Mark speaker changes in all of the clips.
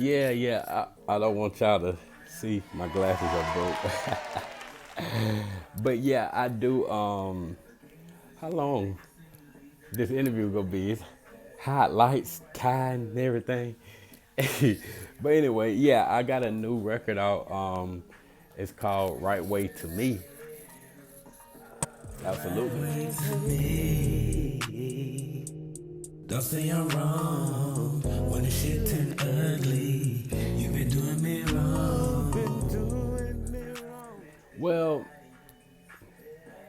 Speaker 1: I don't want y'all to see my glasses are broke. But yeah, I do. How long this interview gonna be? It's hot lights, time, and everything. But anyway, yeah, I got a new record out. It's called Right Way to Me. Absolutely.
Speaker 2: Way to me. Don't say I'm wrong. When the shit turn ugly, you've been doing me wrong.
Speaker 1: Well,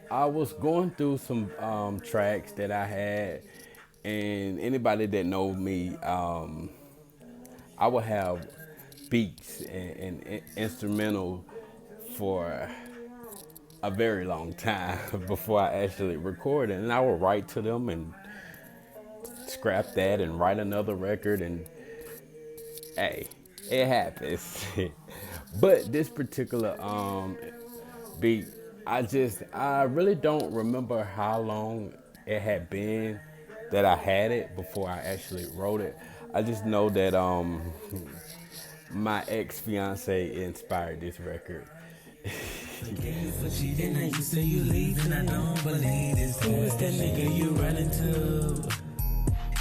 Speaker 1: I was going through some tracks that I had, and anybody that knows me, I would have beats and instrumental for a very long time before I actually record it. And I would write to them and scrap that and write another record. And hey, it happens. But this particular beat, I really don't remember how long it had been that I had it before I actually wrote it. I just know that my ex fiance inspired this record.
Speaker 2: Forgive you for cheating and you say you leave and I don't believe this. Who is that nigga you running to?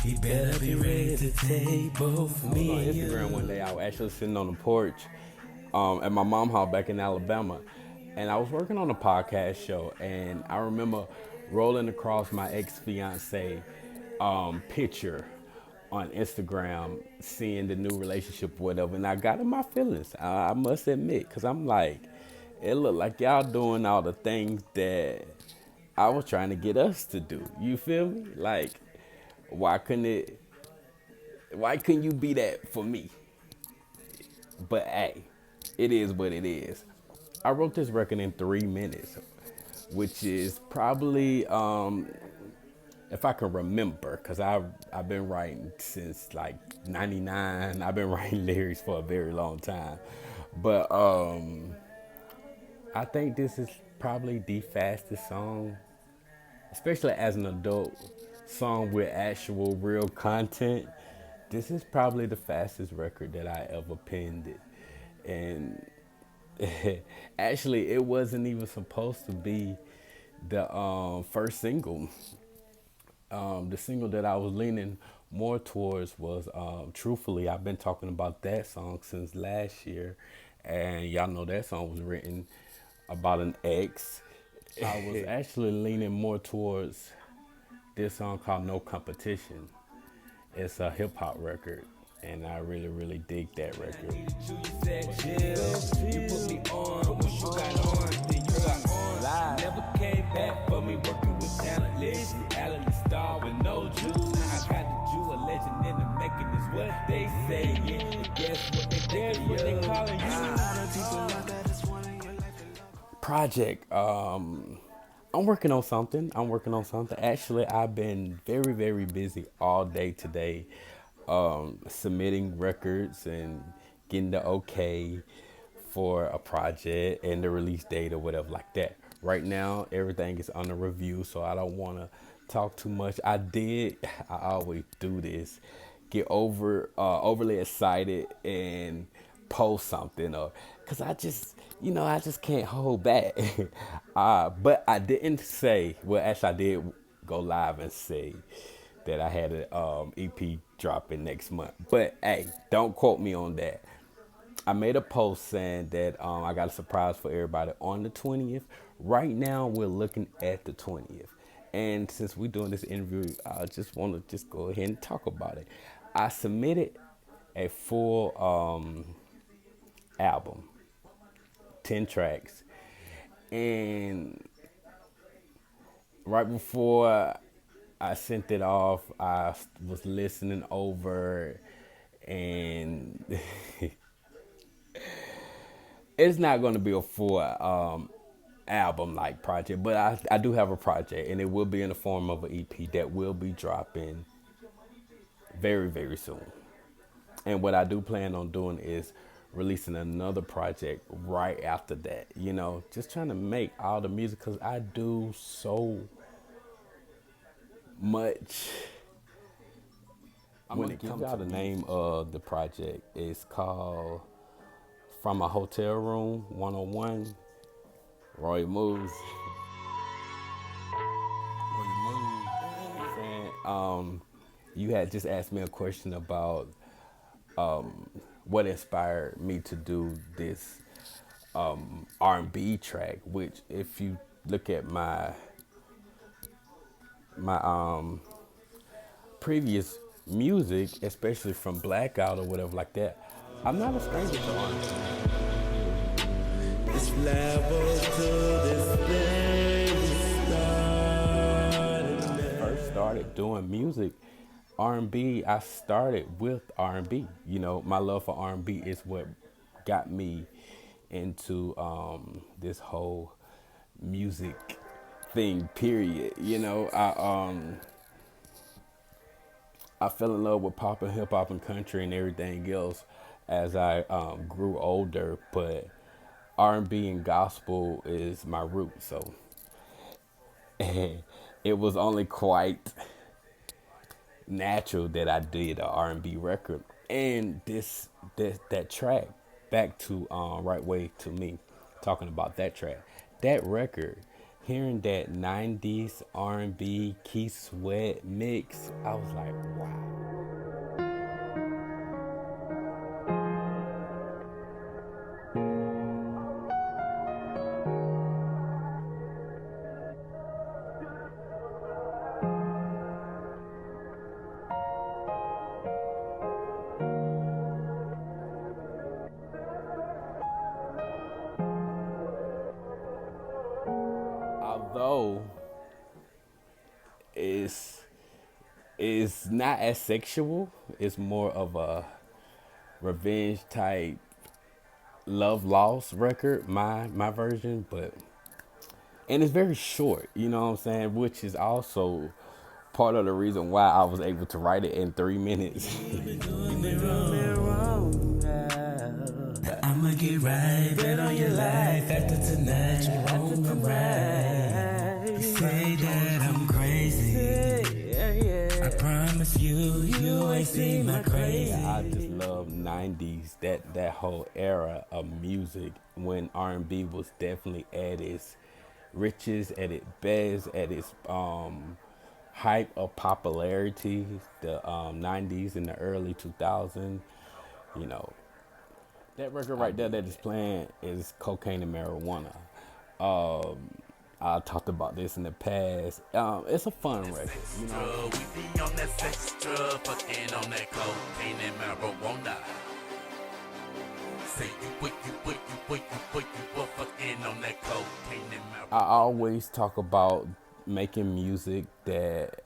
Speaker 2: He better be ready to take both
Speaker 1: I was
Speaker 2: me
Speaker 1: on
Speaker 2: and you.
Speaker 1: Instagram one day. I was actually sitting on the porch at my mom's house back in Alabama, and I was working on a podcast show. And I remember rolling across my ex fiance picture on Instagram, seeing the new relationship, whatever, and I got in my feelings. I must admit, because I'm like, it looked like y'all doing all the things that I was trying to get us to do. You feel me? Like, why couldn't it? Why couldn't you be that for me? But hey, it is what it is. I wrote this record in 3 minutes, which is probably if I can remember, because I've been writing since like '99. I've been writing lyrics for a very long time, but I think this is probably the fastest song, especially as an adult song with actual real content. This is probably the fastest record that I ever penned it, and actually, it wasn't even supposed to be the first single. The single that I was leaning more towards was Truthfully. I've been talking about that song since last year, and y'all know that song was written about an ex. I was actually leaning more towards this song called No Competition. It's a hip hop record, and I really, really dig that record.
Speaker 2: You said chill, you put me on, what you got on, then you got on. Live. Never came back for me working with talent. Listen, Allen star with no juice. Now I got the Jew, a legend in the making is what they say. Yeah, but guess what they calling you? A lot of people out there just wanting your life alone.
Speaker 1: Project. I'm working on something. Actually, I've been very, very busy all day today, submitting records and getting the okay for a project and the release date or whatever like that. Right now, everything is under review, so I don't want to talk too much. I always do this, get overly excited and post something, or because I just can't hold back. But I didn't say, well, actually, I did go live and say that I had an EP dropping next month. But hey, don't quote me on that. I made a post saying that I got a surprise for everybody on the 20th. Right now, we're looking at the 20th. And since we're doing this interview, I just want to just go ahead and talk about it. I submitted a full album, 10 tracks. And right before I sent it off, I was listening over, and it's not going to be a full album like project, but I do have a project, and it will be in the form of an EP that will be dropping very, very soon. And what I do plan on doing is releasing another project right after that. Just trying to make all the music, because I do so much I'm gonna give y'all the name of the project. It's called From a Hotel Room 101. Roy Moves. Saying, you had just asked me a question about what inspired me to do this R&B track. Which, if you look at my previous music, especially from Blackout or whatever like that, I'm not a stranger to R&B.
Speaker 2: This level to this
Speaker 1: First started doing music, R&B, I started with R&B. You know, my love for R&B is what got me into this whole music thing. Period. You know, I fell in love with pop and hip hop and country and everything else as I grew older, but R&B and gospel is my root. So it was only quite natural that I did an R&B record. And that track, back to Right Way to Me, talking about that track, that record, hearing that 90s R&B Keith Sweat mix, I was like, wow. Although it's not as sexual, it's more of a revenge type love lost record, my version, but and it's very short, you know what I'm saying, which is also part of the reason why I was able to write it in 3 minutes.
Speaker 2: I'ma get right, bet on your life after tonight. You wrong, I'm right. You say that I'm crazy. I promise you, you ain't seen my crazy.
Speaker 1: I just love 90s, that whole era of music when R&B was definitely at its richest, at its best, at its hype of popularity. The 90s and the early 2000s, you know, that record right there that is playing is Cocaine and Marijuana. Um, I talked about this in the past. It's a fun record, you know.
Speaker 2: We be on that sex drug, fucking on that cocaine and marijuana. Say you fucking on that cocaine and marijuana.
Speaker 1: I always talk about making music that,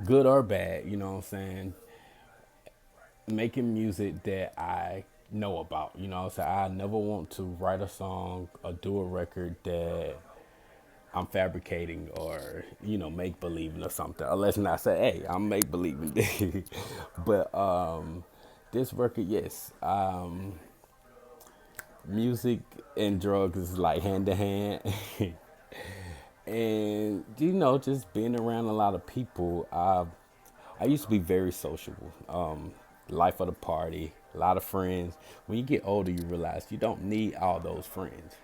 Speaker 1: good or bad, you know what I'm saying? Making music that I know about, you know what I'm saying? I never want to write a song or do a record that I'm fabricating or, you know, make believing or something. Unless not say, hey, I'm make believing. But this record, yes. Music and drugs is like hand to hand. And you know, just being around a lot of people, I used to be very sociable. Life of the party, a lot of friends. When you get older, you realize you don't need all those friends.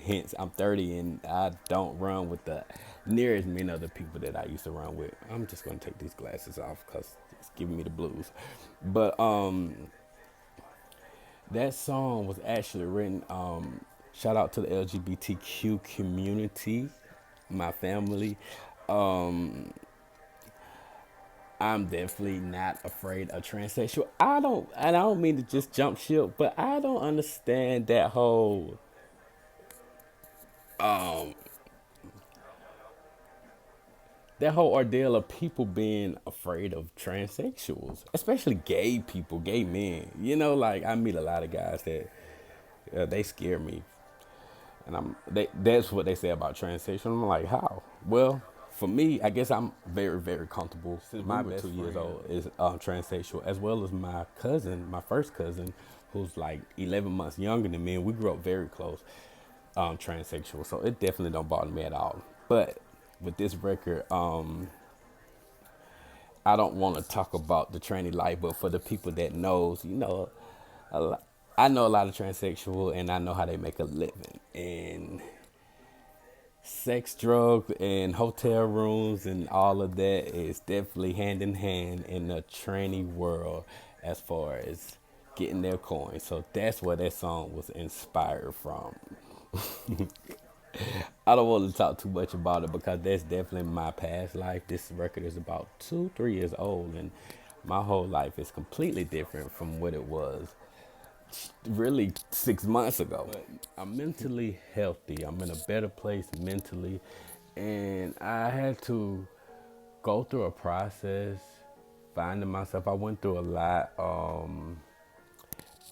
Speaker 1: Hence, I'm 30 and I don't run with the near as many other people that I used to run with. I'm just gonna take these glasses off because it's giving me the blues. But that song was actually written. Shout out to the LGBTQ community, my family. I'm definitely not afraid of transsexual. I don't mean to just jump ship, but I don't understand that whole ordeal of people being afraid of transsexuals, especially gay people, gay men. You know, like I meet a lot of guys that they scare me, and that's what they say about transsexual. I'm like, how? Well, for me, I guess I'm very, very comfortable. Since my best 2 years old is transsexual, as well as my cousin, my first cousin, who's like 11 months younger than me, and we grew up very close, transsexual. So it definitely don't bother me at all. But with this record, I don't want to talk about the tranny life, but for the people that knows, a lot, I know a lot of transsexual, and I know how they make a living. And sex, drugs, and hotel rooms, and all of that is definitely hand in hand in the tranny world as far as getting their coin. So that's where that song was inspired from. I don't want to talk too much about it because that's definitely my past life. This record is about 3 years old, and my whole life is completely different from what it was really 6 months ago. But I'm mentally healthy. I'm in a better place mentally, and I had to go through a process finding myself. I went through a lot.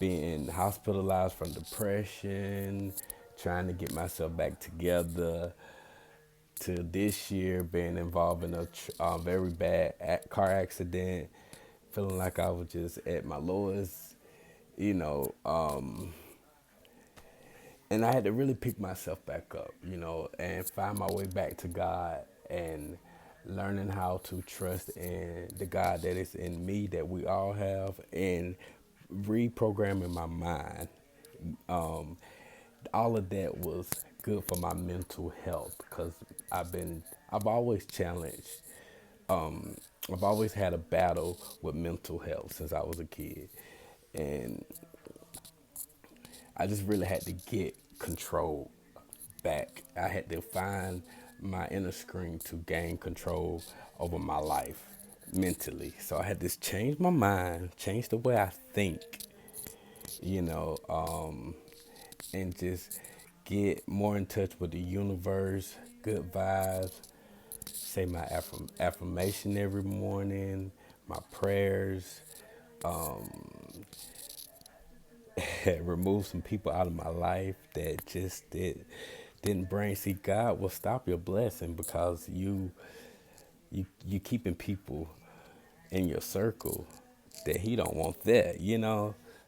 Speaker 1: Being hospitalized from depression, trying to get myself back together, to this year being involved in a very bad car accident, feeling like I was just at my lowest, you know, and I had to really pick myself back up, and find my way back to God, and learning how to trust in the God that is in me that we all have, and reprogramming my mind. Um, all of that was good for my mental health because I've always challenged. Um, I've always had a battle with mental health since I was a kid, and I just really had to get control back. I had to find my inner screen to gain control over my life mentally. So I had to change my mind, change the way I think, you know, um, and just get more in touch with the universe, good vibes, say my affirmation every morning, my prayers, remove some people out of my life that didn't bring. See, God will stop your blessing because you keeping people in your circle that He don't want there.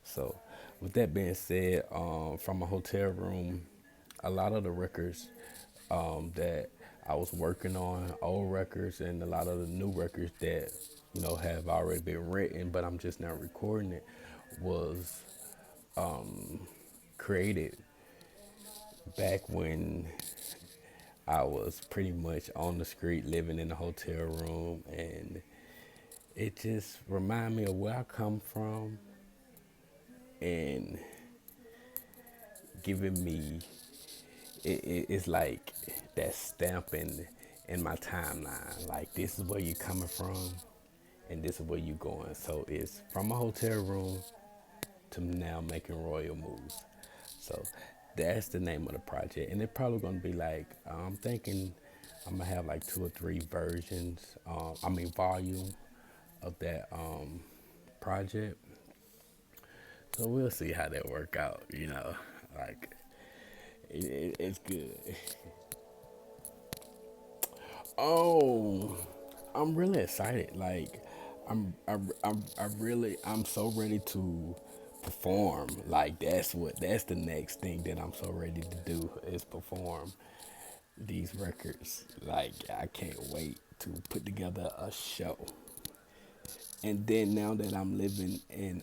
Speaker 1: So, with that being said, from a hotel room, a lot of the records that I was working on, old records, and a lot of the new records that have already been written, but I'm just now recording it, was created back when I was pretty much on the street living in a hotel room, and it just reminded me of where I come from and giving me it's like that stamping in my timeline. Like, this is where you're coming from and this is where you're going. So it's from a hotel room to now making royal moves. So that's the name of the project, and it's probably gonna be like, I'm thinking I'm gonna have like 2 or 3 versions. Volume of that project. So we'll see how that work out. Like it's good. Oh, I'm really excited. Like, I'm so ready to perform. Like, that's the next thing that I'm so ready to do is perform these records. Like, I can't wait to put together a show. And then now that I'm living in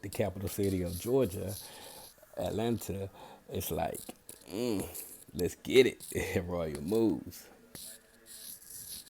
Speaker 1: the capital city of Georgia, Atlanta, it's like, let's get it. Royal moves.